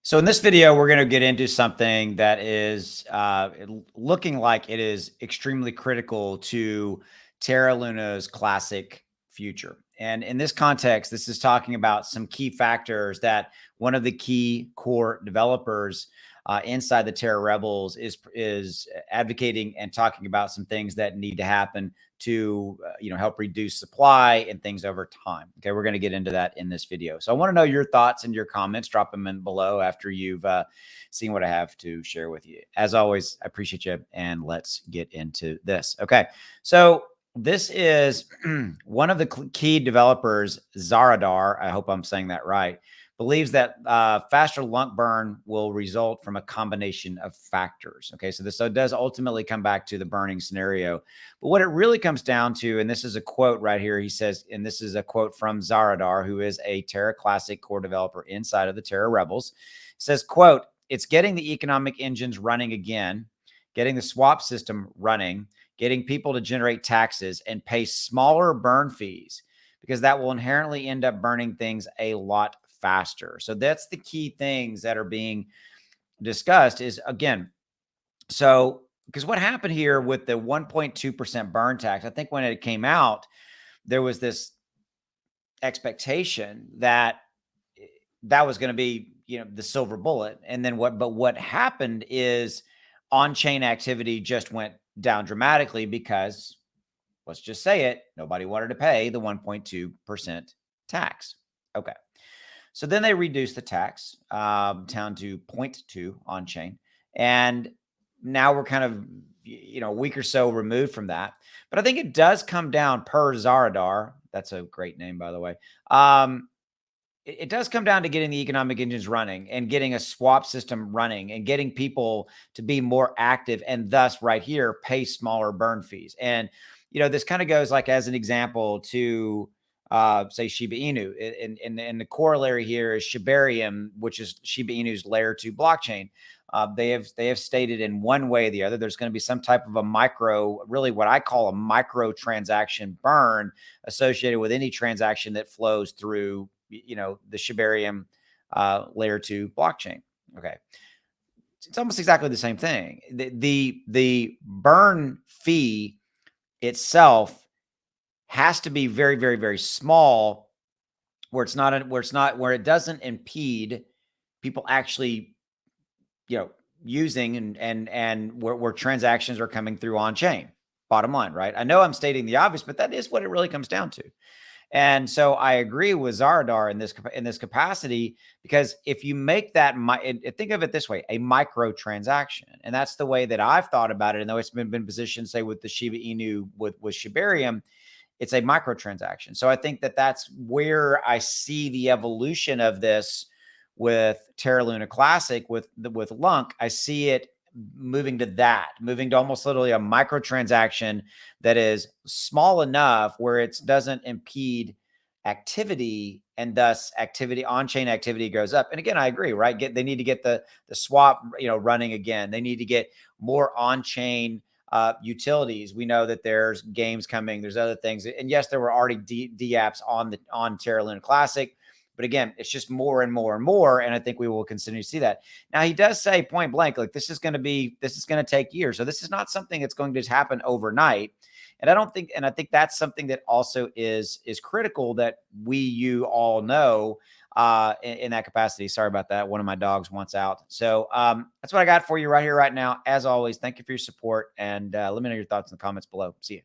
So in this video, we're going to get into something that is looking like it is extremely critical to Terra Luna's classic future. And in this context, this is talking about some key factors that one of the key core developers inside the Terra Rebels is advocating and talking about some things that need to happen to help reduce supply and things over time. Okay, we're going to get into that in this video. So I want to know your thoughts and your comments. Drop them in below after you've seen what I have to share with you. As always, I appreciate you, and let's get into this. Okay, so this is one of the key developers, Zaradar. I hope I'm saying that right. Believes that faster Lunc burn will result from a combination of factors. Okay, so this does ultimately come back to the burning scenario. But what it really comes down to, and this is a quote right here, he says, and this is a quote from Zaradar, who is a Terra Classic core developer inside of the Terra Rebels, says, quote, "It's getting the economic engines running again, getting the swap system running, getting people to generate taxes and pay smaller burn fees, because that will inherently end up burning things a lot faster." So that's the key things that are being discussed is, again, so because what happened here with the 1.2% burn tax, I think when it came out, there was this expectation that that was going to be, the silver bullet. And then what happened is on-chain activity just went down dramatically because, let's just say it, nobody wanted to pay the 1.2% tax. Okay. So then they reduced the tax down to 0.2 on chain. And now we're kind of, a week or so removed from that. But I think it does come down per Zaradar. That's a great name, by the way. It does come down to getting the economic engines running and getting a swap system running and getting people to be more active, and thus right here, pay smaller burn fees. And, this kind of goes like as an example to say Shiba Inu. And the corollary here is Shibarium, which is Shiba Inu's layer 2 blockchain. They have stated in one way or the other, there's going to be some type of a really what I call a micro transaction burn associated with any transaction that flows through, the Shibarium layer 2 blockchain. Okay. It's almost exactly the same thing. The burn fee itself has to be very, very, very small, where it doesn't impede people actually, using and where transactions are coming through on chain. Bottom line, right? I know I'm stating the obvious, but that is what it really comes down to. And so I agree with Zaradar in this capacity, because if you make that, think of it this way, a micro transaction, and that's the way that I've thought about it. And though it's been positioned, say, with the Shiba Inu with Shibarium, it's a microtransaction. So I think that that's where I see the evolution of this with Terra Luna Classic with Lunc. I see it moving to almost literally a microtransaction that is small enough where it doesn't impede activity, and thus on-chain activity goes up. And again, I agree, right? They need to get the swap, running again. They need to get more on-chain utilities. We know that there's games coming, there's other things, and yes, there were already DApps on Terra Luna Classic, but again, it's just more and more and more, and I think we will continue to see that. Now, he does say point blank, like, this is going to take years, so this is not something that's going to just happen overnight. And I think that's something that also is critical that you all know in that capacity. Sorry about that. One of my dogs wants out. So that's what I got for you right here, right now. As always, thank you for your support, and let me know your thoughts in the comments below. See you.